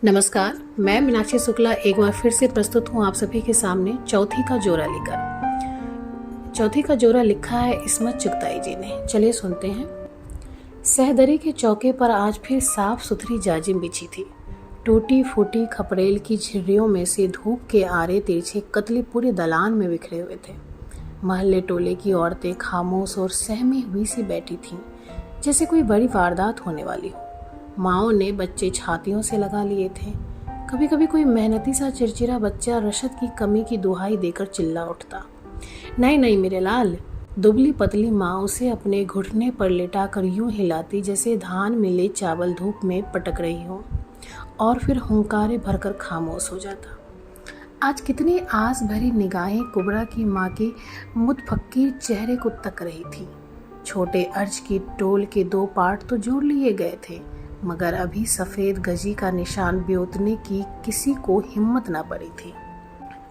नमस्कार, मैं मीनाक्षी शुक्ला एक बार फिर से प्रस्तुत हूँ आप सभी के सामने चौथी का जोरा लेकर। चौथी का जोरा लिखा है इस्मत चुगताई जी ने। चलिए सुनते हैं। सहदरी के चौके पर आज फिर साफ सुथरी जाजिम बिछी थी। टूटी फूटी खपरेल की झिर्रियों में से धूप के आरे तिरछे कतले पूरे दलान में बिखरे हुए थे। महल्ले टोले की औरतें खामोश और सहमी हुई सी बैठी थीं, जैसे कोई बड़ी वारदात होने वाली हो। माओ ने बच्चे छातियों से लगा लिए थे। कभी कभी कोई मेहनती सा चिरचिरा बच्चा रसद की कमी की दुहाई देकर चिल्ला उठता, नहीं नहीं मेरे लाल। दुबली पतली माँ उसे अपने घुटने पर लेटाकर यूं हिलाती जैसे धान मिले चावल धूप में पटक रही हो, और फिर हुंकारे भरकर खामोश हो जाता। आज कितनी आस भरी निगाहें कुबरा की माँ के मुतफक्किर चेहरे को तक रही थी। छोटे अर्ज की टोल के 2 पार्ट तो जोड़ लिए गए थे, मगर अभी सफ़ेद गजी का निशान ब्योतने की किसी को हिम्मत न पड़ी थी।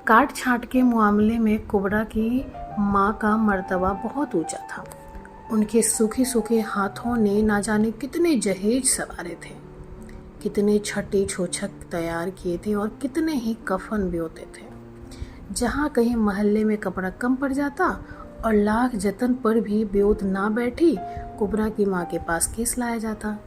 काट छांट के मामले में कुबरा की माँ का मर्तबा बहुत ऊंचा था। उनके सूखे सूखे हाथों ने ना जाने कितने जहेज सवारे थे, कितने छठी छोछक तैयार किए थे और कितने ही कफन ब्योते थे। जहाँ कहीं महल्ले में कपड़ा कम पड़ जाता और लाख जतन पर भी ब्योत ना बैठी, कुबरा की माँ के पास केस लाया जाता।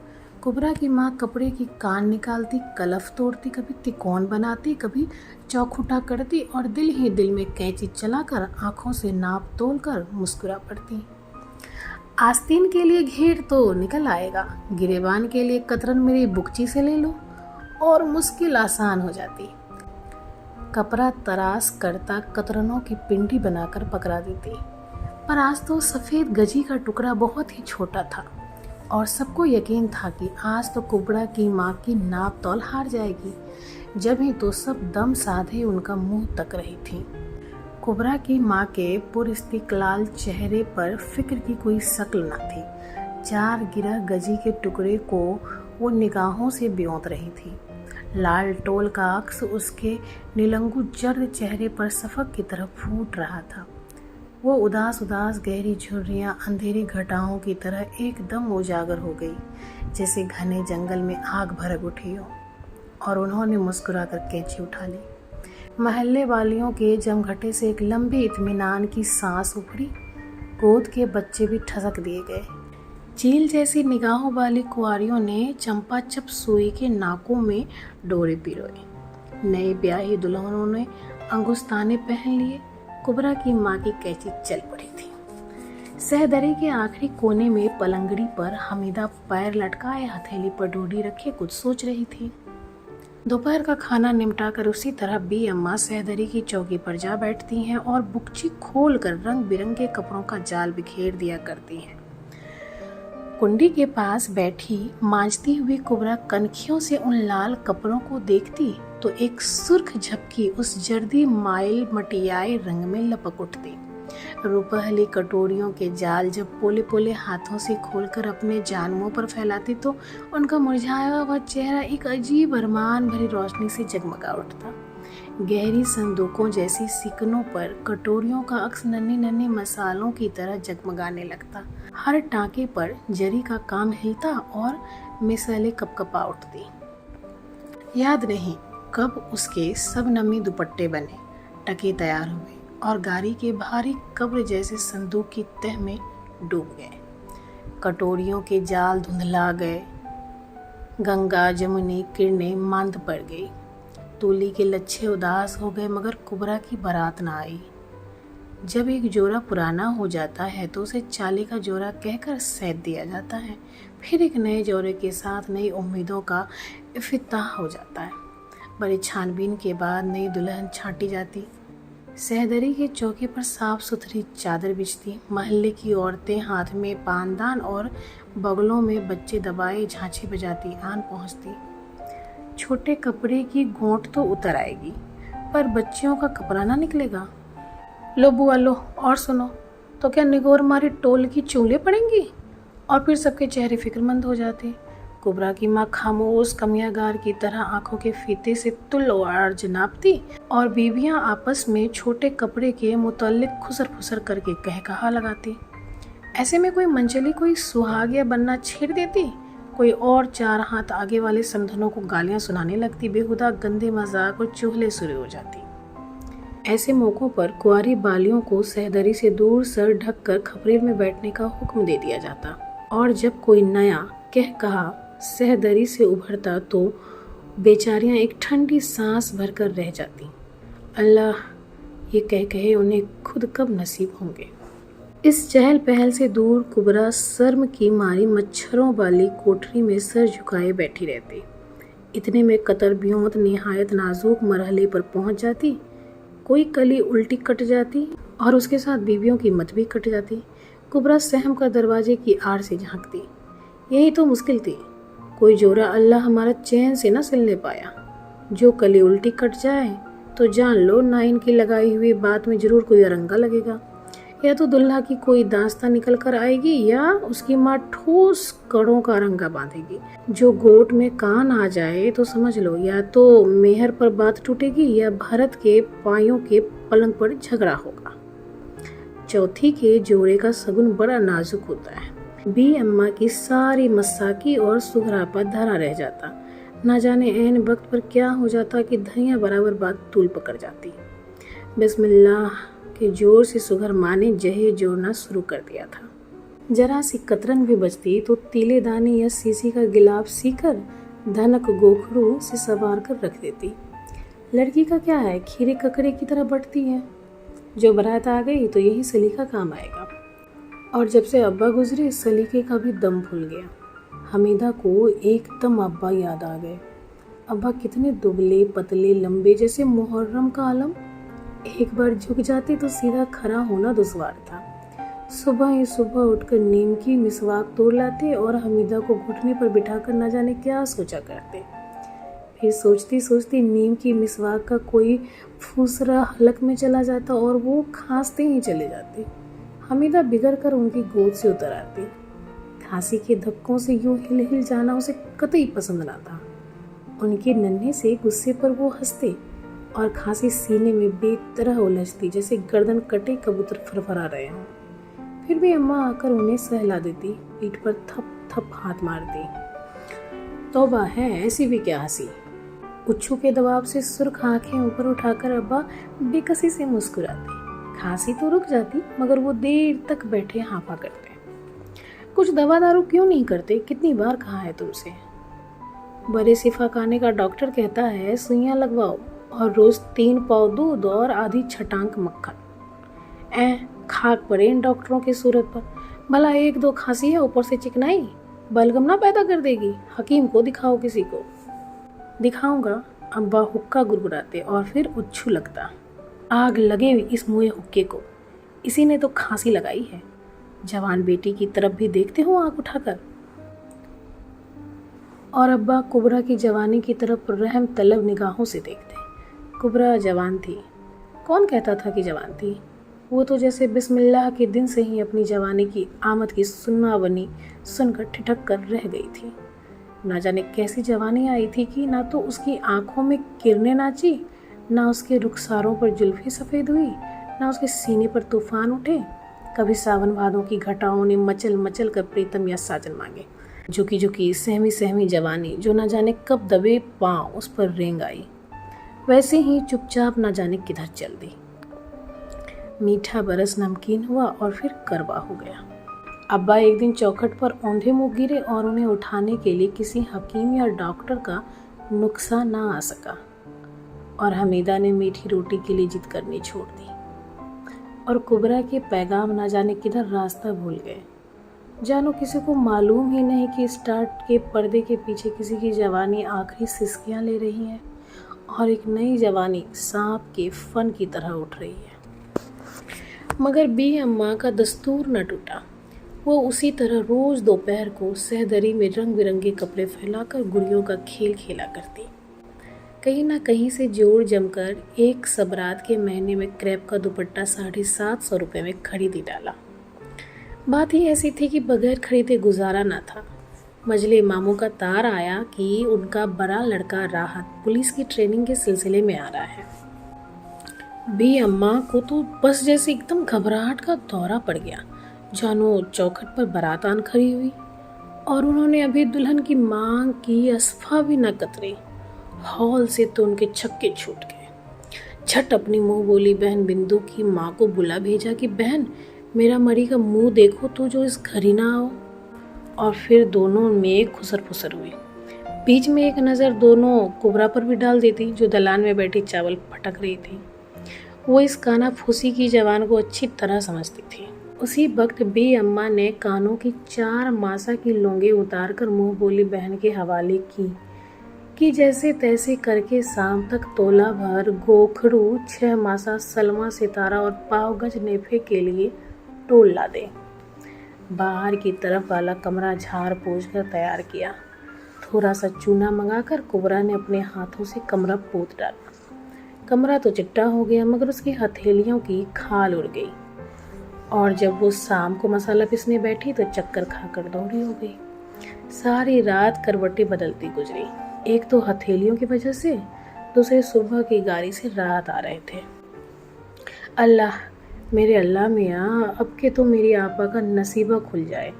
कुबरा की माँ कपड़े की कान निकालती, कलफ तोड़ती, कभी तिकोन बनाती, कभी चौखुटा करती और दिल ही दिल में कैंची चलाकर आंखों से नाप तोल कर मुस्कुरा पड़ती। आस्तीन के लिए घेर तो निकल आएगा, गिरेबान के लिए कतरन मेरी बुकची से ले लो और मुश्किल आसान हो जाती। कपड़ा तराश करता कतरनों की पिंडी बनाकर पकड़ा देती। पर आज तो सफ़ेद गजी का टुकड़ा बहुत ही छोटा था और सबको यकीन था कि आज तो कुबरा की माँ की नाप तौल हार जाएगी। जब ही तो सब दम साधे उनका मुंह तक रही थी। कुबरा की माँ के पुरस्तिकलाल चेहरे पर फिक्र की कोई शक्ल न थी। 4 गिरा गजी के टुकड़े को वो निगाहों से ब्योंत रही थी। लाल टोल का अक्स उसके नीलंगू जर्द चेहरे पर सफक की तरह फूट रहा था। वो उदास उदास गहरी झुर्रियाँ अंधेरी घटाओं की तरह एकदम उजागर हो गई, जैसे घने जंगल में आग भड़क उठी हो। और उन्होंने मुस्कुराकर कैंची उठा ली। महल्ले वालियों के जमघटे से एक लंबी इत्मीनान की सांस उभरी। गोद के बच्चे भी ठसक दिए गए। चील जैसी निगाहों वाली कुंवारियों ने चंपा चप सुई के नाकों में डोरे पिरोए। नई ब्याही दुल्हनों ने अंगुस्ताने पहन लिए। कुबरा की माँ की कैंची चल पड़ी थी। सहदरी के आखिरी कोने में पलंगड़ी पर हमीदा पैर लटकाए हथेली पर डोडी रखे कुछ सोच रही थी। दोपहर का खाना निपटाकर उसी तरह बी अम्मा सहदरी की चौकी पर जा बैठती हैं और बुकची खोलकर रंग बिरंगे कपड़ों का जाल बिखेर दिया करती हैं। कुंडी के पास बैठी मांजती हुई कुबरा कनखियों से उन लाल कपड़ों को देखती तो एक सुर्ख झपकी उस जर्दी माइल मटियाए रंग में लपक उठती। रुपहली कटोरियों के जाल जब पोले पोले हाथों से खोलकर अपने जानमों पर फैलाती तो उनका मुरझाया हुआ चेहरा एक अजीब अरमान भरी रोशनी से जगमगा उठता। गहरी संदूकों जैसी सिकनों पर कटोरियों का अक्स नन्हे नन्हे मसालों की तरह जगमगाने लगता। हर टाँके पर जरी का काम हिलता और मिसालें कपकपा उठती। याद नहीं कब उसके सब नमी दुपट्टे बने, टके तैयार हुए और गाड़ी के भारी कब्र जैसे संदूक की तह में डूब गए। कटोरियों के जाल धुंधला गए। गंगा जमुनी किरणें मंद पड़ गई। तूली के लच्छे उदास हो गए, मगर कुबरा की बारात ना आई। जब एक जोड़ा पुराना हो जाता है तो उसे चाले का जोड़ा कहकर सैंत दिया जाता है। फिर एक नए जोड़े के साथ नई उम्मीदों का इफ्तिताह हो जाता है। बड़ी छानबीन के बाद नई दुल्हन छांटी जाती। सहदरी के चौके पर साफ सुथरी चादर बिछती। महल्ले की औरतें हाथ में पानदान और बगलों में बच्चे दबाए झांझी बजाती आन पहुंचती। छोटे कपड़े की गोंट तो उतर आएगी, पर बच्चियों का कपड़ा ना निकलेगा। लो बुआ लो, और सुनो तो क्या निगोर मारी टोल की चूल्हे पड़ेंगी? और फिर सबके चेहरे फिक्रमंद हो जाते। कुबरा की माँ खामोश कमियागार की तरह आंखों के फीते से तुल अर्ज नापती और बीबियां आपस में छोटे कपड़े के मुतल्लिक खुसर फुसर करके कह कहा लगाती। ऐसे में कोई मंचली कोई सुहागिया बनना छेड़ देती कोई और 4 हाथ आगे वाले समधनों को गालियां सुनाने लगती, बेहुदा गंदे मजाक और चुगले शुरू हो जाती। ऐसे मौक़ों पर कुंवारी बालियों को सहदरी से दूर सर ढककर खपरेल में बैठने का हुक्म दे दिया जाता, और जब कोई नया कह कहा सहदरी से उभरता तो बेचारियां एक ठंडी सांस भरकर रह जाती। अल्लाह, ये कह कहे उन्हें खुद कब नसीब होंगे। इस चहल पहल से दूर कुबरा शर्म की मारी मच्छरों वाली कोठरी में सर झुकाए बैठी रहती। इतने में कतर ब्योंत निहायत नाजुक मरहले पर पहुंच जाती। कोई कली उल्टी कट जाती और उसके साथ बीवियों की मत भी कट जाती। कुबरा सहम कर दरवाजे की आड़ से झांकती। यही तो मुश्किल थी, कोई जोरा अल्लाह हमारा चैन से न सिलने पाया। जो कली उल्टी कट जाए तो जान लो ना इनकी लगाई हुई बात में जरूर कोई अरंगा लगेगा, या तो दुल्हा की कोई दास्तां निकल कर आएगी या उसकी माँ ठोस कड़ों का अरंगा बांधेगी। जो गोट में कान आ जाए तो समझ लो या तो मेहर पर बात टूटेगी या भरत के पायों के पलंग पर झगड़ा होगा। चौथी के जोड़े का सगुन बड़ा नाजुक होता है। बी अम्मा की सारी मस्साकी और सुघरापा धरा रह जाता। ना जाने ऐन वक्त पर क्या हो जाता कि धनिया बराबर बात तूल पकड़ जाती। बिस्मिल्लाह के जोर से सुघर माँ ने जहे जोड़ना शुरू कर दिया था। जरा सी कतरन भी बचती तो तीले दाने या सीसी का गिलाफ सीकर धनक गोखरू से सवार कर रख देती। लड़की का क्या है, खीरे ककड़े की तरह बढ़ती है। जो बारात आ गई तो यही सलीका काम आएगा। और जब से अब्बा गुजरे सलीके का भी दम भूल गया। हमीदा को एकदम अब्बा याद आ गए। अब्बा कितने दुबले पतले लंबे, जैसे मुहर्रम का आलम। एक बार झुक जाते तो सीधा खड़ा होना दुश्वार था। सुबह ही सुबह उठकर नीम की मिसवाक तोड़ लाते और हमीदा को घुटने पर बिठाकर न जाने क्या सोचा करते। फिर सोचती सोचती नीम की मिसवाक का कोई फूसरा हलक में चला जाता और वो खांसते ही चले जाते। हमीदा बिगड़ कर उनकी गोद से उतर आती। खांसी के धक्कों से यूं हिल हिल जाना उसे कतई पसंद ना था। उनके नन्हे से गुस्से पर वो हंसते और खांसी सीने में बेतरह उलझती, जैसे गर्दन कटे कबूतर फरफरा रहे हों। फिर भी अम्मा आकर उन्हें सहला देती, पीठ पर थप थप हाथ मारती। तौबा है, ऐसी भी क्या हंसी। उच्छू के दबाव से सुर्ख आंखें ऊपर उठाकर अब्बा बेकसी से मुस्कुराते। खांसी तो रुक जाती मगर वो देर तक बैठे हांफा करते। कुछ दवा दारू क्यों नहीं करते, कितनी बार कहा है तुमसे। बड़े सिफाखाने का डॉक्टर कहता है सुइयां लगवाओ और रोज 3 पाव दूध और आधी छटांक मक्खन। खाक पड़े इन डॉक्टरों की सूरत पर। भला 1-2 खांसी है ऊपर से चिकनाई, बलगम ना पैदा कर देगी। हकीम को दिखाओ, किसी को। दिखाऊंगा, अब्बा हुक्का गुरगुराते और फिर उच्छू लगता। आग लगे इस मुँह हुक्के को, इसी ने तो खांसी लगाई है। जवान बेटी की तरफ भी देखते हो आंख उठाकर। और अब्बा कुबरा की जवानी की तरफ रहम तलब निगाहों से देखते। कुबरा जवान थी। कौन कहता था कि जवान थी। वो तो जैसे बिस्मिल्लाह के दिन से ही अपनी जवानी की आमद की सुन्नावनी सुनकर ठिठक कर रह गई थी। ना जाने कैसी जवानी आई थी कि ना तो उसकी आंखों में किरणें नाची, ना उसके रुखसारों पर जुल्फी सफ़ेद हुई, ना उसके सीने पर तूफान उठे। कभी सावन भादों की घटाओं ने मचल मचल कर प्रीतम या साजन मांगे। झुकी झुकी सहमी सहमी जवानी जो ना जाने कब दबे पांव उस पर रेंग आई, वैसे ही चुपचाप ना जाने किधर चल दी। मीठा बरस नमकीन हुआ और फिर करवा हो गया। अब्बा एक दिन चौखट पर औंधे मुँह गिरे और उन्हें उठाने के लिए किसी हकीम या डॉक्टर का नुस्खा ना आ सका, और हमीदा ने मीठी रोटी के लिए जिद करनी छोड़ दी। और कुबरा के पैगाम ना जाने किधर रास्ता भूल गए। जानो किसी को मालूम ही नहीं कि स्टार्ट के पर्दे के पीछे किसी की जवानी आखिरी सिसकियां ले रही है और एक नई जवानी सांप के फन की तरह उठ रही है। मगर बी अम्मा का दस्तूर न टूटा। वो उसी तरह रोज दोपहर को सहदरी में रंग बिरंगे कपड़े फैलाकर गुड़ियों का खेल खेला करती। कहीं ना कहीं से जोड़ जमकर एक सबरात के महीने में क्रेप का दुपट्टा 750 रुपये में खरीदी डाला। बात ही ऐसी थी कि बगैर खरीदे गुजारा ना था। मजले मामू का तार आया कि उनका बड़ा लड़का राहत पुलिस की ट्रेनिंग के सिलसिले में आ रहा है। बी अम्मा को तो बस जैसे एकदम घबराहट का दौरा पड़ गया। जानो चौखट पर बारात आन खड़ी हुई। और उन्होंने अभी दुल्हन की मांग की अस्फा भी न कतरी। हॉल से तो उनके छक्के छूट गए। झट अपनी मुंह बोली बहन बिंदु की माँ को बुला भेजा कि बहन मेरा मरी का मुंह देखो तो जो इस घर ही ना आओ। और फिर दोनों में खुसर फुसर हुई। बीच में एक नज़र दोनों कुबरा पर भी डाल देती जो दलान में बैठी चावल फटक रही थी। वो इस काना फूसी की जवान को अच्छी तरह समझती थी। उसी वक्त बी अम्मा ने कानों की 4 मासा की लौंगे उतार कर मुँह बोली बहन के हवाले की कि जैसे तैसे करके शाम तक तोला भर गोखरू 6 मासा सलमा सितारा और पाव गज नेफे के लिए टोल ला दे। बाहर की तरफ वाला कमरा झाड़ पोंछ कर तैयार किया। थोड़ा सा चूना मंगाकर कुबरा ने अपने हाथों से कमरा पोत डाला। कमरा तो चिट्टा हो गया मगर उसकी हथेलियों की खाल उड़ गई। और जब वो शाम को मसाला पीसने बैठी तो चक्कर खाकर दौड़ी हो गई। सारी रात करवटें बदलती गुजरी। एक तो हथेलियों की वजह से, दूसरे सुबह की गाड़ी से रात आ रहे थे। अल्लाह मेरे अल्लाह मियाँ अब के तो मेरी आपा का नसीबा खुल जाए।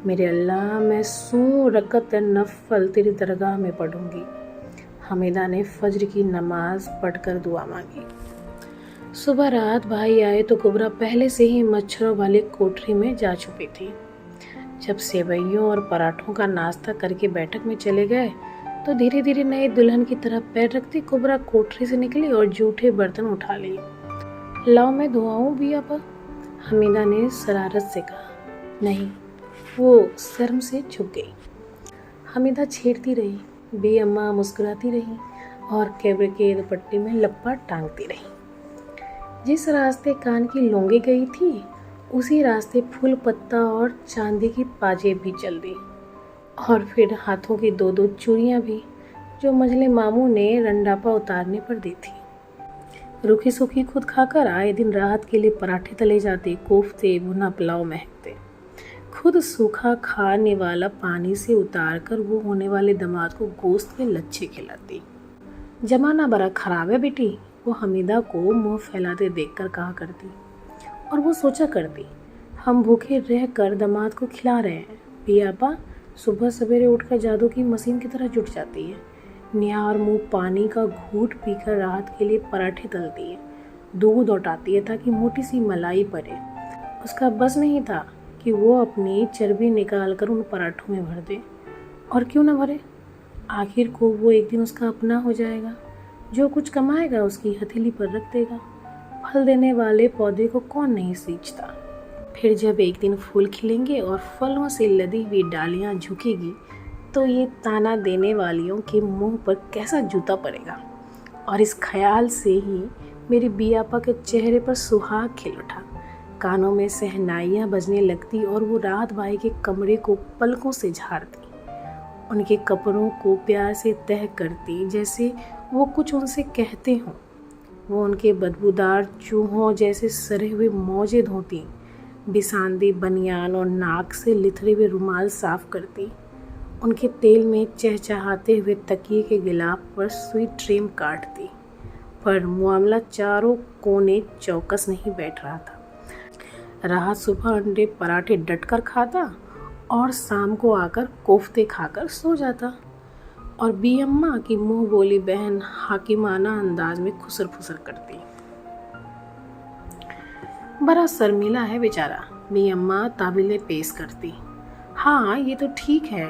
मेरे अल्लाह मैं 100 रकत नफल तेरी दरगाह में पढ़ूंगी। हमीदा ने फज्र की नमाज पढ़कर दुआ मांगी। सुबह रात भाई आए तो कुबरा पहले से ही मच्छरों वाली कोठरी में जा छुपी थी। जब सेवइयों और पराठों का नाश्ता करके बैठक में चले गए तो धीरे धीरे नए दुल्हन की तरफ पैर रखती कुबरा कोठरी से निकली और जूठे बर्तन उठा लिए। लाओ मैं धोआऊं भी आपा, हमीदा ने शरारत से कहा। नहीं, वो शर्म से झुक गई। हमीदा छेड़ती रही, बी अम्मा मुस्कुराती रही और कैबरे के दुपट्टे में लप्पा टांगती रही। जिस रास्ते कान की लौंगे गई थी उसी रास्ते फूल पत्ता और चांदी की पाजेब भी चल दी और फिर हाथों की 2-2 चूड़ियाँ भी जो मझले मामू ने रंडापा उतारने पर दी थी। रूखी सूखी खुद खाकर आए दिन राहत के लिए पराठे तले जाते, कोफ्ते भुना पुलाव महकते। खुद सूखा खाने वाला पानी से उतार कर वो होने वाले दामाद को गोश्त के लच्छे खिलाती। जमाना बड़ा खराब है बेटी, वो हमीदा को मुंह फैलाते देखकर कहा करती। और वो सोचा करती, हम भूखे रह कर दामाद को खिला रहे हैं। पियापा सुबह सवेरे उठकर जादू की मशीन की तरह जुट जाती है। निया और मुँह पानी का घूंट पीकर राहत के लिए पराठे तलती है, दूध औटाती है ताकि मोटी सी मलाई पड़े। उसका बस नहीं था कि वो अपनी चर्बी निकाल कर उन पराठों में भर दे। और क्यों ना भरे, आखिर को वो एक दिन उसका अपना हो जाएगा। जो कुछ कमाएगा उसकी हथेली पर रख देगा। फल देने वाले पौधे को कौन नहीं सींचता। फिर जब एक दिन फूल खिलेंगे और फलों से लदी हुई डालियां झुकेगी तो ये ताना देने वालियों के मुंह पर कैसा जूता पड़ेगा। और इस ख्याल से ही मेरी बियापा के चेहरे पर सुहाग खिल उठा। कानों में सहनाइयाँ बजने लगती और वो रात भाई के कमरे को पलकों से झाड़ती, उनके कपड़ों को प्यार से तह करती जैसे वो कुछ उनसे कहते हों। वो उनके बदबूदार चूहों जैसे सरे हुए मौजे धोती, बिसांदी बनियान और नाक से लिथड़े हुए रुमाल साफ करती, उनके तेल में चहचहाते हुए तकिए के गिलाफ पर सुई ट्रिम काटती। पर मामला चारों कोने चौकस नहीं बैठ रहा था। राहत सुबह अंडे पराठे डटकर खाता और शाम को आकर कोफ्ते खाकर सो जाता और बी अम्मा की मुंह बोली बहन हाकिमाना अंदाज में खुसर फुसर करती। बड़ा शर्मीला है बेचारा, बी अम्मा ताबिले पेश करती। हाँ ये तो ठीक है,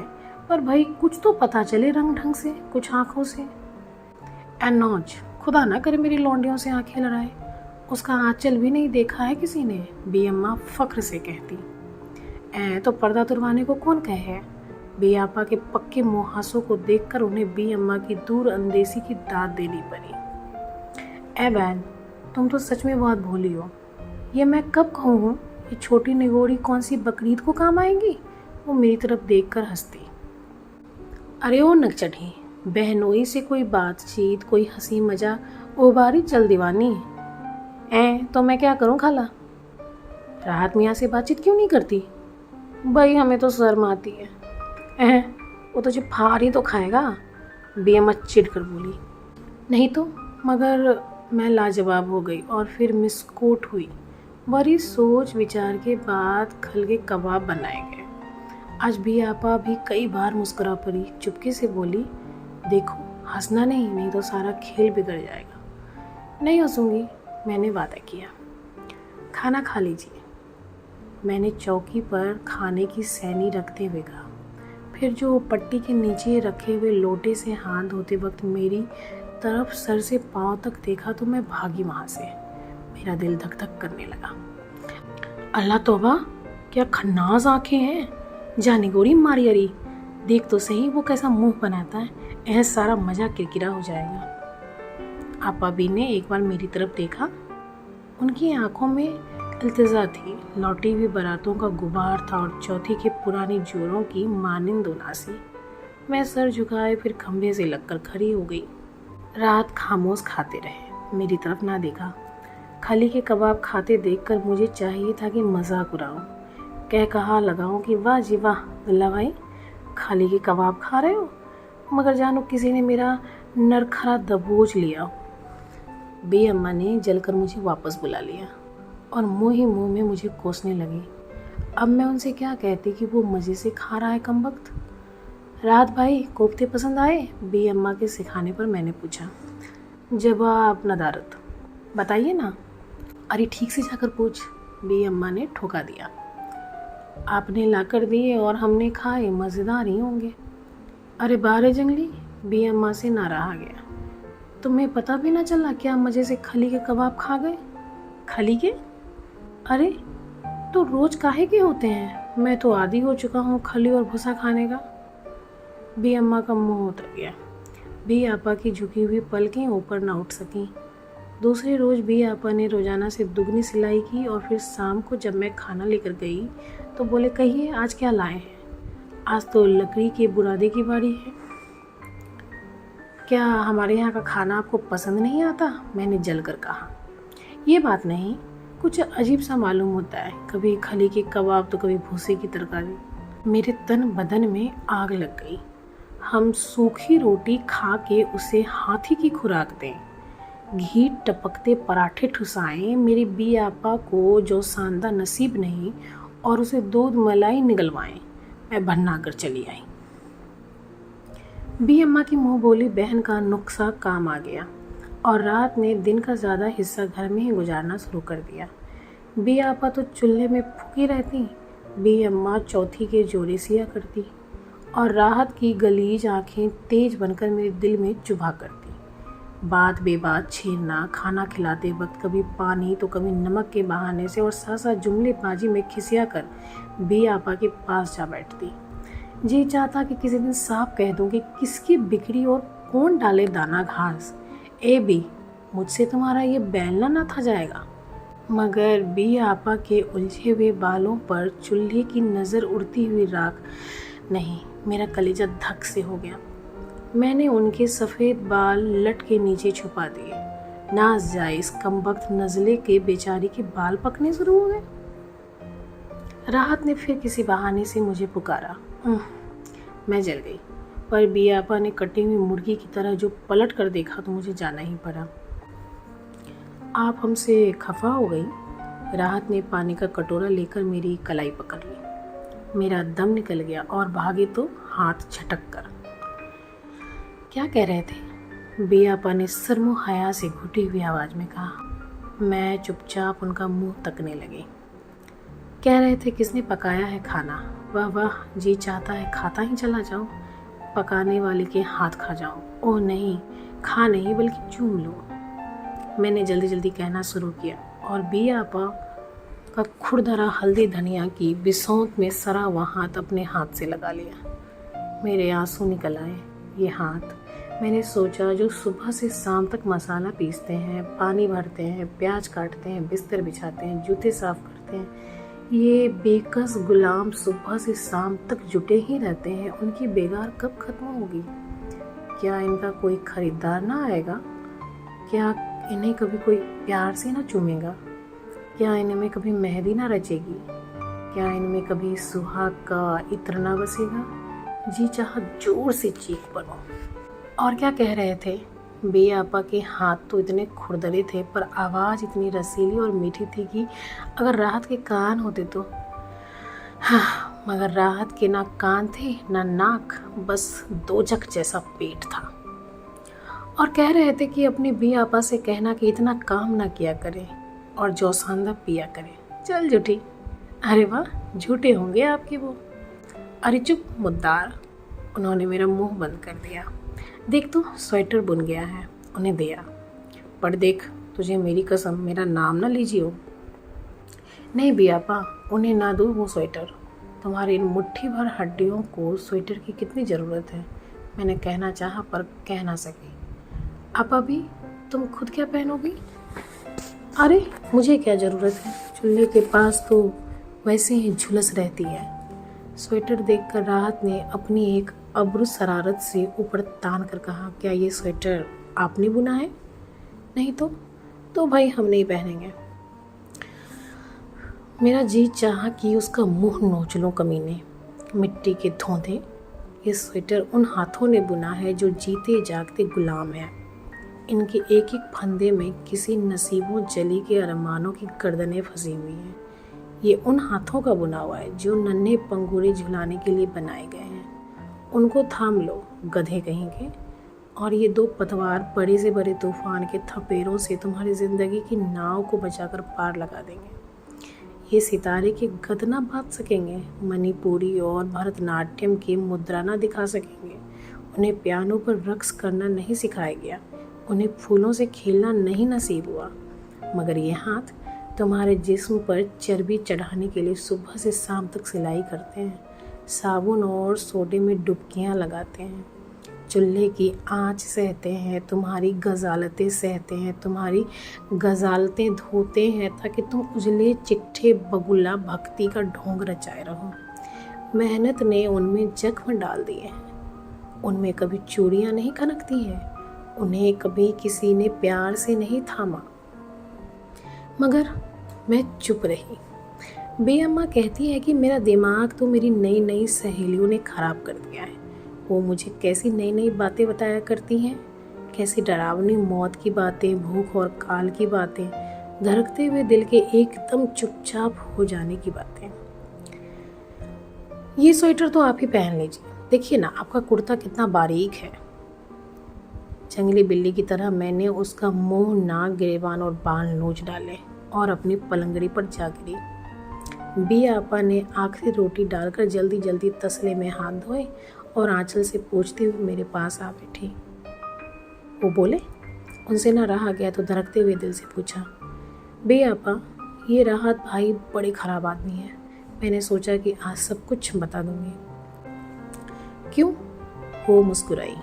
पर भाई कुछ तो पता चले रंग ढंग से, कुछ आंखों से। एनौज खुदा ना करे मेरी लौंडियों से आंखें लड़ाए, उसका आंचल भी नहीं देखा है किसी ने, बी अम्मा फख्र से कहती। तो पर्दा तुरवाने को कौन कहे। बी आपा के पक्के मुहासों को देखकर उन्हें बी अम्मा की दूर अंदेशी की दाद देनी पड़ी। ए बहन तुम तो सच में बहुत भोली हो, ये मैं कब कहूँ, ये छोटी निगोड़ी कौन सी बकरीद को काम आएगी। वो मेरी तरफ देखकर हंसती। अरे ओ नकचढ़ी, बहनोई से कोई बातचीत, कोई हंसी मजाक उबारी चल दीवानी। तो मैं क्या करूं खाला, राहत मियाँ से बातचीत क्यों नहीं करती। भाई हमें तो शर्म आती है। वो तो जो फाड़ ही तो खाएगा, बी अम्मा चिढ़ कर बोली। नहीं तो, मगर मैं लाजवाब हो गई और फिर मिसकोट हुई। बड़ी सोच विचार के बाद खल के कबाब बनाए गए आज बी आपा भी कई बार मुस्कुरा पड़ी। चुपके से बोली, देखो हंसना नहीं तो सारा खेल बिगड़ जाएगा। नहीं हंसूंगी, मैंने वादा किया। खाना खा लीजिए, मैंने चौकी पर खाने की सैनी रखते हुए कहा। फिर जो पट्टी के नीचे रखे हुए लोटे से हाथ धोते वक्त मेरी तरफ सर से पांव तक देखा तो मैं भागी वहाँ से। मेरा दिल धक धक करने लगा। अल्लाह तौबा, क्या खन्नास आंखें हैं। जाने गोरी मारियरी, देख तो सही वो कैसा मुंह बनाता है, यह सारा मजा किरकिरा हो जाएगा। आपा भी ने एक बार मेरी तरफ देखा। उनकी आंखों में इल्तिजा थी, लौटी हुई बारातों का गुबार था और चौथी के पुराने जोरों की मानिंद उदासी। मैं सर झुकाए फिर खंभे से लगकर खड़ी हो गई। रात खामोश खाते रहे, मेरी तरफ ना देखा। खली के कबाब खाते देखकर मुझे चाहिए था कि मजाक उड़ाऊं, कह कहा लगाऊं कि वाह जी वाह दुल्ला भाई, खली के कबाब खा रहे हो, मगर जानो किसी ने मेरा नरखरा दबोच लिया। बे अम्मा ने जलकर मुझे वापस बुला लिया और मुंह ही मुंह में मुझे कोसने लगी। अब मैं उनसे क्या कहती कि वो मज़े से खा रहा है कमबख्त। रात भाई कोफ्ते पसंद आए? बे अम्मा के सिखाने पर मैंने पूछा। जवाब नदारत, बताइए ना। अरे ठीक से जाकर पूछ, बे अम्मा ने ठोका दिया। आपने लाकर दिए और हमने खाए, मज़ेदार ही होंगे। अरे बारे जंगली, बे अम्मा से ना रहा गया। तुम्हें पता भी ना चला क्या मज़े से खली के कबाब खा गए? खली के? अरे तो रोज़ काहे के होते हैं, मैं तो आदी हो चुका हूँ खली और भूसा खाने का। बी अम्मा का मुंह उतर गया। बी आपा की झुकी हुई पलकें ऊपर ना उठ सकीं। दूसरे रोज़ बी आपा ने रोज़ाना से दुगनी सिलाई की और फिर शाम को जब मैं खाना लेकर गई तो बोले, कहिए आज क्या लाए हैं? आज तो लकड़ी के बुरादे की बारी है। क्या हमारे यहाँ का खाना आपको पसंद नहीं आता? मैंने जलकर कहा। ये बात नहीं, कुछ अजीब सा मालूम होता है, कभी खली के कबाब तो कभी भूसे की तरकारी। मेरे तन बदन में आग लग गई। हम सूखी रोटी खा के उसे हाथी की खुराक दें, घी टपकते पराठे ठुसाएं, मेरी बी आपा को जो सांदा नसीब नहीं, और उसे दूध मलाई निगलवाएं। मैं भन्ना कर चली आई। बी अम्मा की मुंह बोली बहन का नुक्सा काम आ गया और रात ने दिन का ज़्यादा हिस्सा घर में ही गुजारना शुरू कर दिया। बी आपा तो चूल्हे में फूकी रहती, बी अम्मा चौथी के जोड़े सिया करती और राहत की गलीज आंखें तेज बनकर मेरे दिल में चुभा करती। बात बेबात छेड़ना, खाना खिलाते वक्त कभी पानी तो कभी नमक के बहाने से और साथ साथ जुमलेबाजी में खिसिया कर बी आपा के पास जा बैठती। जी चाहता कि किसी दिन साफ कह दूं कि किसकी बिगड़ी और कौन डाले दाना घास। ए बी, मुझसे तुम्हारा ये बैलना ना था जाएगा। मगर बी आपा के उलझे हुए बालों पर चूल्हे की नज़र उड़ती हुई राख नहीं, मेरा कलेजा धक से हो गया। मैंने उनके सफ़ेद बाल लट के नीचे छुपा दिए। नाज जाए इस कमबख्त नज़ले के बेचारी के बाल पकने शुरू हो गए। राहत ने फिर किसी बहाने से मुझे पुकारा। मैं जल गई, पर बी आपा ने कटी हुई मुर्गी की तरह जो पलट कर देखा तो मुझे जाना ही पड़ा। आप हमसे खफा हो गई? राहत ने पानी का कटोरा लेकर मेरी कलाई पकड़ ली। मेरा दम निकल गया और भागे तो हाथ झटक कर। क्या कह रहे थे? बी आपा ने सरमो हया से घुटी हुई आवाज़ में कहा। मैं चुपचाप उनका मुंह तकने लगी। कह रहे थे किसने पकाया है खाना? वाह वाह, जी चाहता है खाता ही चला जाऊं, पकाने वाले के हाथ खा जाऊं। ओह नहीं, खा नहीं बल्कि चूम लो। मैंने जल्दी जल्दी कहना शुरू किया और बी आपा का खुरदरा हल्दी धनिया की बिसौत में सरा हुआ हाथ अपने हाथ से लगा लिया। मेरे आंसू निकल आए। ये हाथ, मैंने सोचा, जो सुबह से शाम तक मसाला पीसते हैं, पानी भरते हैं, प्याज काटते हैं, बिस्तर बिछाते हैं, जूते साफ करते हैं, ये बेकस गुलाम सुबह से शाम तक जुटे ही रहते हैं, उनकी बेगार कब खत्म होगी? क्या इनका कोई खरीदार ना आएगा? क्या इन्हें कभी कोई प्यार से ना चूमेगा? क्या इनमें कभी मेहंदी ना रचेगी? क्या इनमें कभी सुहाग का इत्र ना बसेगा? जी चाह जोर से चीख पड़ो। और क्या कह रहे थे? बे आपा के हाथ तो इतने खुरदरे थे, पर आवाज़ इतनी रसीली और मीठी थी कि अगर राहत के कान होते तो। हाँ, मगर राहत के ना कान थे ना नाक, बस दोजख जैसा पेट था। और कह रहे थे कि अपनी बी आपा से कहना कि इतना काम ना किया करे और जोशांदा पिया करे। चल झूठी। अरे वाह, झूठे होंगे आपके वो। अरे चुप मुद्दार। उन्होंने मेरा मुंह बंद कर दिया। देख तो स्वेटर बुन गया है, उन्हें दिया। पर देख, तुझे मेरी कसम मेरा नाम ना लीजिए। नहीं बी आपा, उन्हें ना दो वो स्वेटर। तुम्हारी इन मुट्ठी भर हड्डियों को स्वेटर की कितनी ज़रूरत है। मैंने कहना चाहा पर कह ना सकी। आपा भी, तुम खुद क्या पहनोगी? अरे मुझे क्या ज़रूरत है, चूल्हे के पास तो वैसे ही झुलस रहती है। स्वेटर देखकर राहत ने अपनी एक अब्रू शरारत से ऊपर तान कर कहा, क्या ये स्वेटर आपने बुना है? नहीं तो भाई हम नहीं पहनेंगे। मेरा जी चाहा कि उसका मुंह नोच लूं कमीने। मिट्टी के धोंधे, ये स्वेटर उन हाथों ने बुना है जो जीते जागते गुलाम हैं। इनके एक एक फंदे में किसी नसीबों जली के अरमानों की गर्दनें फंसी हुई हैं। ये उन हाथों का बुना हुआ है जो नन्हे पंगूरे झुलाने के लिए बनाए गए हैं। उनको थाम लो गधे कहेंगे, और ये दो पतवार बड़े से बड़े तूफान के थपेड़ों से तुम्हारी ज़िंदगी की नाव को बचाकर पार लगा देंगे। ये सितारे के गद ना बांध सकेंगे, मणिपुरी और भरतनाट्यम की मुद्रा ना दिखा सकेंगे। उन्हें पियानो पर रक्स करना नहीं सिखाया गया, उन्हें फूलों से खेलना नहीं नसीब हुआ। मगर ये हाथ तुम्हारे जिस्म पर चर्बी चढ़ाने के लिए सुबह से शाम तक सिलाई करते हैं, साबुन और सोडे में डुबकियां लगाते हैं, चूल्हे की आंच सहते हैं, तुम्हारी गजालतें सहते हैं, तुम्हारी गजालतें धोते हैं ताकि तुम उजले चिट्ठे बगुला भक्ति का ढोंग रचाए रहो। मेहनत ने उनमें जख्म डाल दिए हैं। उनमें कभी चूड़ियाँ नहीं खनकती हैं, उन्हें कभी किसी ने प्यार से नहीं थामा। मगर मैं चुप रही। बे अम्मा कहती है कि मेरा दिमाग तो मेरी नई नई सहेलियों ने ख़राब कर दिया है। वो मुझे कैसी नई नई बातें बताया करती हैं, कैसी डरावनी मौत की बातें, भूख और काल की बातें, धड़कते हुए दिल के एकदम चुपचाप हो जाने की बातें। ये स्वेटर तो आप ही पहन लीजिए, देखिए ना आपका कुर्ता कितना बारीक है। जंगली बिल्ली की तरह मैंने उसका मुंह, नाक, गिरेबान और बाल नोच डाले और अपनी पलंगड़ी पर जा गिरी। बी आपा ने आखिरी रोटी डालकर जल्दी जल्दी तसले में हाथ धोए और आंचल से पूछते हुए मेरे पास आ बैठी। वो बोले। उनसे ना रहा गया तो धड़कते हुए दिल से पूछा, बे आपा, ये राहत भाई बड़े ख़राब आदमी है। मैंने सोचा कि आज सब कुछ बता दूंगी। क्यों? वो मुस्कुराई।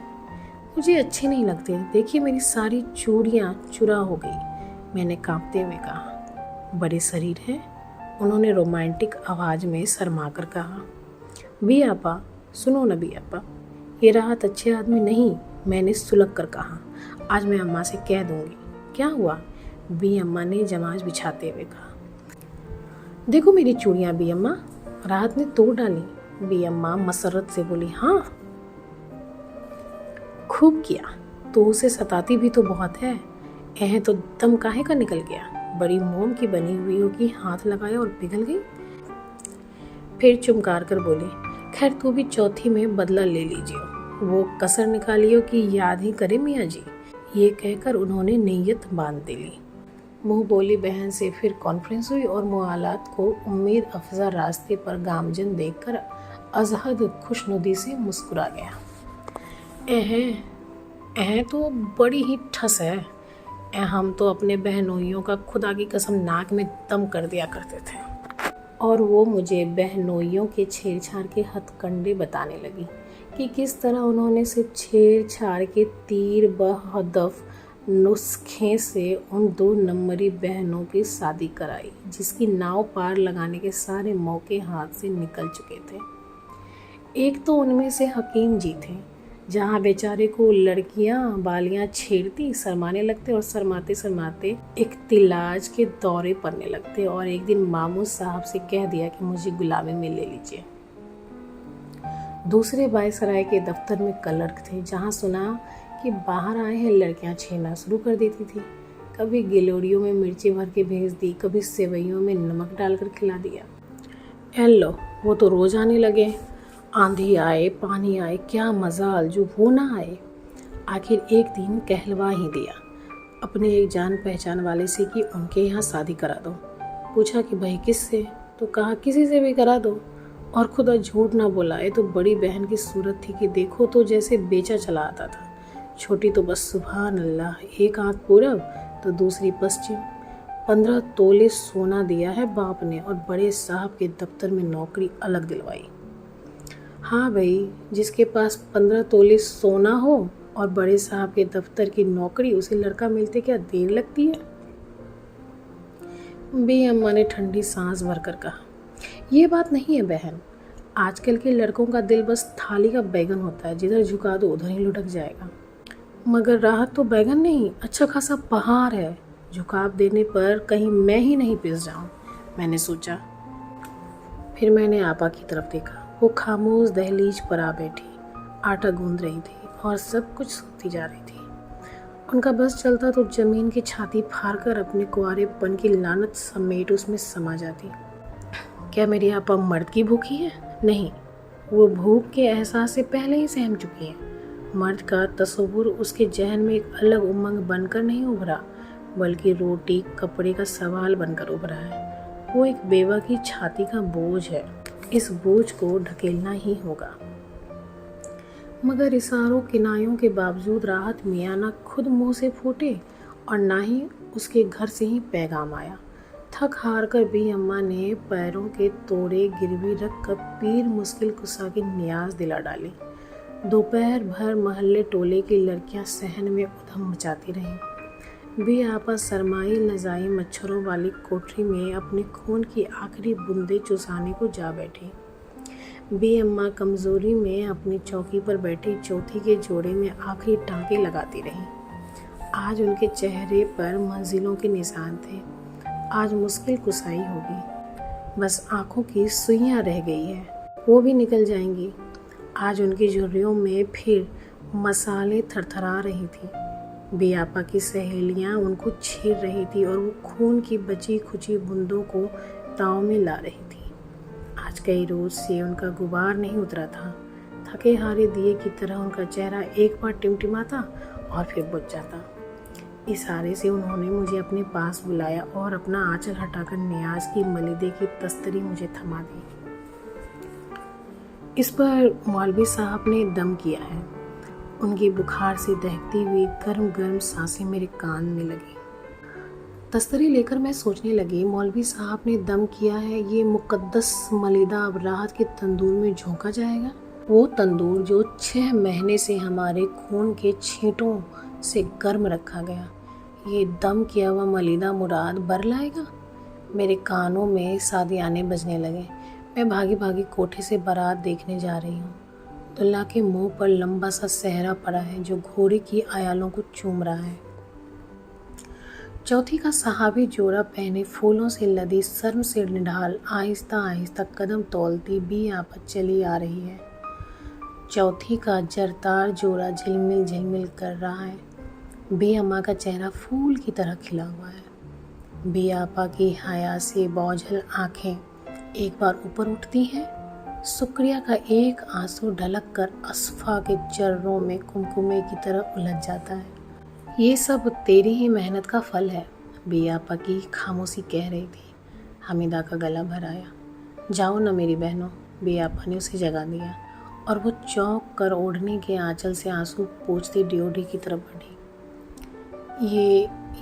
मुझे अच्छे नहीं लगते। देखिए मेरी सारी चूड़ियाँ चुरा हो गई। मैंने कांपते हुए कहा। बड़े शरीर हैं, उन्होंने रोमांटिक आवाज़ में शर्मा कर कहा। बी आपा, सुनो न बी आपा, ये राहत अच्छे आदमी नहीं। मैंने सुलग कर कहा। आज मैं अम्मा से कह दूंगी। क्या हुआ? बी अम्मा ने जमाज बिछाते हुए कहा। देखो मेरी चूड़ियाँ बी अम्मा। राहत ने तोड़ डाली। बी अम्मा मसरत से बोली, हाँ खूब किया, तो उसे सताती भी तो बहुत है। तो दम काहे का निकल गया? बड़ी मोम की बनी हुई हो कि हाथ लगाया और पिघल गई। फिर चुमकार कर बोली, खैर तू भी चौथी में बदला ले लीजिए, वो कसर निकालियो कि याद ही करे मियाँ जी। ये कहकर उन्होंने नीयत बांध दी। मुँह बोली बहन से फिर कॉन्फ्रेंस हुई और मुआलात को उम्मीद अफजा रास्ते पर गामजन देखकर अजहद खुशनुदी से मुस्कुरा गया। तो बड़ी ही ठस है। हम तो अपने बहनोइयों का खुदा की कसम नाक में दम कर दिया करते थे। और वो मुझे बहनोइयों के छेड़छाड़ के हथकंडे बताने लगी कि किस तरह उन्होंने सिर्फ छेड़छाड़ के तीर बहदफ नुस्खे से उन 2 नंबरी बहनों की शादी कराई जिसकी नाव पार लगाने के सारे मौके हाथ से निकल चुके थे। एक तो उनमें से हकीम जी थे, जहाँ बेचारे को लड़कियां बालियां छेड़ती, शर्माने लगते और शर्माते शर्माते इख्तिलाज के दौरे पड़ने लगते और एक दिन मामू साहब से कह दिया कि मुझे गुलामी में ले लीजिए। दूसरे बाईसराय के दफ्तर में क्लर्क थे, जहाँ सुना कि बाहर आए हैं लड़कियां छेड़ना शुरू कर देती थी। कभी गिलोड़ियों में मिर्ची भर के भेज दी, कभी सेवइयों में नमक डालकर खिला दिया। लो वो तो रोज़ आने लगे। आंधी आए पानी आए, क्या मजाल जो वो ना आए। आखिर एक दिन कहलवा ही दिया अपने एक जान पहचान वाले से कि उनके यहाँ शादी करा दो। पूछा कि भाई किससे, तो कहा किसी से भी करा दो। और खुदा झूठ ना बोलाए तो बड़ी बहन की सूरत थी कि देखो तो जैसे बेचा चला आता था। छोटी तो बस सुभान अल्लाह, एक आंख पूरब तो दूसरी पश्चिम। 15 तोले सोना दिया है बाप ने और बड़े साहब के दफ्तर में नौकरी अलग दिलवाई। हाँ भाई, जिसके पास 15 तोले सोना हो और बड़े साहब के दफ्तर की नौकरी, उसे लड़का मिलते क्या देर लगती है। बी अम्मा ने ठंडी सांस भरकर कहा, ये बात नहीं है बहन, आजकल के लड़कों का दिल बस थाली का बैगन होता है, जिधर झुका दो उधर ही लुढ़क जाएगा। मगर राहत तो बैगन नहीं, अच्छा खासा पहाड़ है। झुकाव देने पर कहीं मैं ही नहीं पिस जाऊं, मैंने सोचा। फिर मैंने आपा की तरफ देखा। वो खामोश दहलीज पर आ बैठी, आटा गूंद रही थी और सब कुछ सुनती जा रही थी। उनका बस चलता तो जमीन की छाती फाड़ कर अपने कुंवारेपन की लानत समेट उसमें समा जाती। क्या मेरी आपा मर्द की भूखी है? नहीं, वो भूख के एहसास से पहले ही सहम चुकी है। मर्द का तस्वुर उसके जहन में एक अलग उमंग बनकर नहीं उभरा, बल्कि रोटी कपड़े का सवाल बनकर उभरा है। वो एक बेवा की छाती का बोझ है, इस बोझ को ढकेलना ही होगा। मगर इशारों किनायों के बावजूद राहत मियाँ ना खुद मुंह से फूटे और ना ही उसके घर से ही पैगाम आया। थक हार कर भी अम्मा ने पैरों के तोड़े गिरवी रख कर पीर मुश्किल कुसा की नियाज दिला डाली। दोपहर भर महल्ले टोले की लड़कियां सहन में उधम मचाती रहीं। भी आपा सरमाई नजाई मच्छरों वाली कोठरी में अपने खून की आखिरी बूंदें चुसाने को जा बैठी। बी अम्मा कमज़ोरी में अपनी चौकी पर बैठी चौथी के जोड़े में आखिरी टाँके लगाती रहीं। आज उनके चेहरे पर मंजिलों के निशान थे। आज मुश्किल कुसाई होगी, बस आँखों की सुइयाँ रह गई है, वो भी निकल जाएंगी। आज उनकी झुर्रियों में फिर मसाले थरथरा रही थी। बी आपा की सहेलियाँ उनको छीर रही थी और वो खून की बची खुची बूंदों को ताव में ला रही थी। आज कई रोज से उनका गुबार नहीं उतरा था। थके हारे दिए की तरह उनका चेहरा एक बार टिमटिमाता और फिर बुझ जाता। इशारे से उन्होंने मुझे अपने पास बुलाया और अपना आंचल हटाकर नियाज की मलिदे की तस्तरी मुझे थमा दी। इस पर मौलवी साहब ने दम किया है। उनकी बुखार से दहकती हुई गर्म गर्म सांसें मेरे कान में लगी। तस्तरी लेकर मैं सोचने लगी, मौलवी साहब ने दम किया है, ये मुकद्दस मलिदा अब राहत के तंदूर में झोंका जाएगा। वो तंदूर जो 6 महीने से हमारे खून के छींटों से गर्म रखा गया, ये दम किया हुआ मलिदा मुराद बर लाएगा। मेरे कानों में सादियाने बजने लगे। मैं भागी भागी कोठे से बारात देखने जा रही हूँ। दुल्हा के मुंह पर लंबा सा सहरा पड़ा है जो घोड़े की आयालों को चूम रहा है। चौथी का सहाबी जोड़ा पहने फूलों से लदी शर्म से निढाल आहिस्ता आहिस्ता कदम तोलती बी आपत चली आ रही है। चौथी का जरतार जोड़ा झिलमिल झिलमिल कर रहा है। बी अम्मा का चेहरा फूल की तरह खिला हुआ है। बी आपा की हया से बोझल आंखें एक बार ऊपर उठती हैं। शुक्रिया का एक आंसू ढलक कर असफा के चर्रों में कुमकुमे की तरह उलझ जाता है। ये सब तेरी ही मेहनत का फल है, बी आपा की खामोशी कह रही थी। हमीदा का गला भराया। जाओ ना मेरी बहनों, बी आपा ने उसे जगा दिया और वो चौंक कर ओढ़ने के आंचल से आंसू पोंछती ड्योढ़ी की तरफ बढ़ी।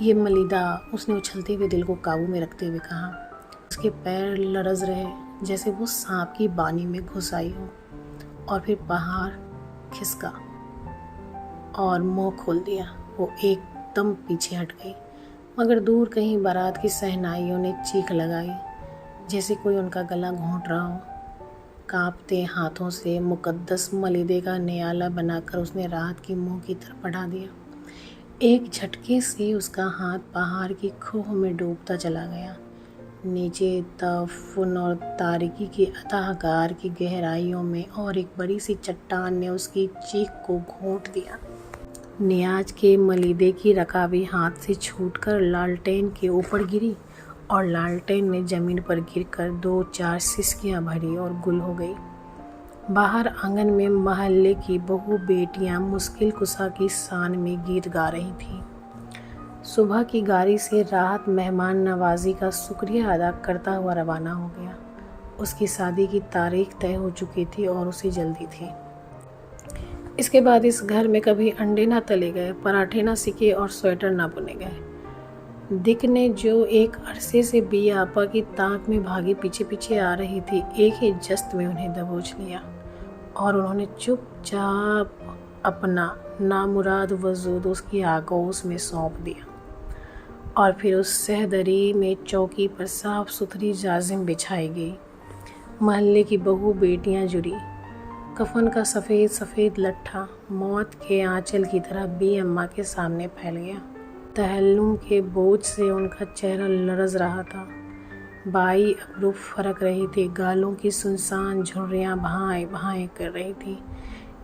ये मलिदा, उसने उछलते हुए दिल को काबू में रखते हुए कहा। उसके पैर लरज रहे जैसे वो सांप की बानी में घुस आई हो। और फिर पहाड़ खिसका और मुंह खोल दिया। वो एकदम पीछे हट गई, मगर दूर कहीं बारात की सहनाइयों ने चीख लगाई, जैसे कोई उनका गला घोंट रहा हो। कांपते हाथों से मुकद्दस मलिदे का नियाला बनाकर उसने राहत की मुंह की तरफ बढ़ा दिया। एक झटके से उसका हाथ पहाड़ की खोह में डूबता चला गया। नीचे तफुन और तारीकी की अथाहगार की गहराइयों में और एक बड़ी सी चट्टान ने उसकी चीख को घोंट दिया। नियाज के मलिदे की रकाबी हाथ से छूटकर लालटेन के ऊपर गिरी और लालटेन ने जमीन पर गिरकर 2-4 सिसकियां भरी और गुल हो गई। बाहर आंगन में महल्ले की बहू बेटियां मुश्किल कुशा की शान में गीत गा रही थीं। सुबह की गाड़ी से राहत मेहमान नवाजी का शुक्रिया अदा करता हुआ रवाना हो गया। उसकी शादी की तारीख तय हो चुकी थी और उसे जल्दी थी। इसके बाद इस घर में कभी अंडे ना तले गए, पराठे ना सिके और स्वेटर ना बुने गए। दिक ने जो एक अरसे से बिया आपा की ताक में भागी पीछे पीछे आ रही थी, एक ही जस्त में उन्हें दबोच लिया और उन्होंने चुपचाप अपना नामुराद वजूद उसकी आगोश में सौंप दिया। और फिर उस सहदरी में चौकी पर साफ सुथरी जाजिम बिछाई गई। महल्ले की बहू बेटियां जुड़ी। कफन का सफ़ेद सफ़ेद लट्ठा मौत के आंचल की तरह बी अम्मा के सामने फैल गया। तहल्लुम के बोझ से उनका चेहरा लरज़ रहा था। बाई अबरू फरक रही थी। गालों की सुनसान झुर्रियाँ भाएं भाएं कर रही थी,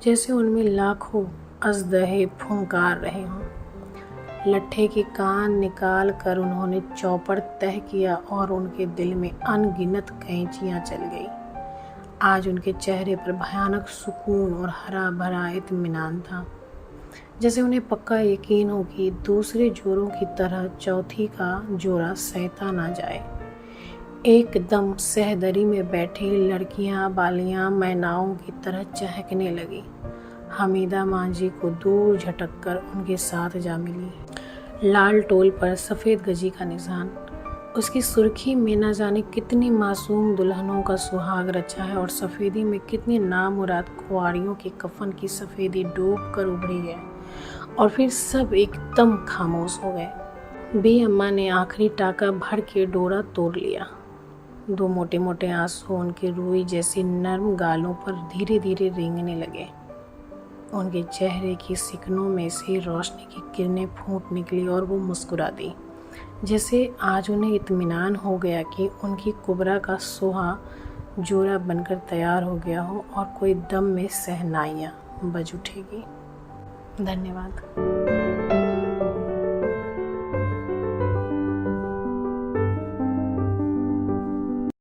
जैसे उनमें लाखों अजदहे फुंकार रहे हों। लट्ठे के कान निकाल कर उन्होंने चौपड़ तह किया और उनके दिल में अनगिनत कैंचियाँ चल गई। आज उनके चेहरे पर भयानक सुकून और हरा भरा इत्मीनान था, जैसे उन्हें पक्का यकीन हो कि दूसरे जोरों की तरह चौथी का जोरा सहता ना जाए। एकदम सहदरी में बैठी लड़कियां बालियां मैनाओं की तरह चहकने लगी। हमीदा मांझी को दूर झटक कर उनके साथ जा मिली। लाल टोल पर सफ़ेद गजी का निशान, उसकी सुर्खी में न जाने कितनी मासूम दुल्हनों का सुहाग रचा है और सफ़ेदी में कितनी नामुराद कुंवारियों के कफन की सफ़ेदी डूब कर उभरी है। और फिर सब एकदम खामोश हो गए। बी अम्मा ने आखिरी टाका भर के डोरा तोड़ लिया। 2 मोटे मोटे आंसू उनके रूई जैसी नर्म गालों पर धीरे धीरे रेंगने लगे। उनके चेहरे की सिकनों में से रोशनी की किरणें फूट निकली और वो मुस्कुरा दी, जैसे आज उन्हें इत्मीनान हो गया कि उनकी कुबरा का सोहा जोरा बनकर तैयार हो गया हो और कोई दम में सहनाइयाँ बज उठेगी। धन्यवाद।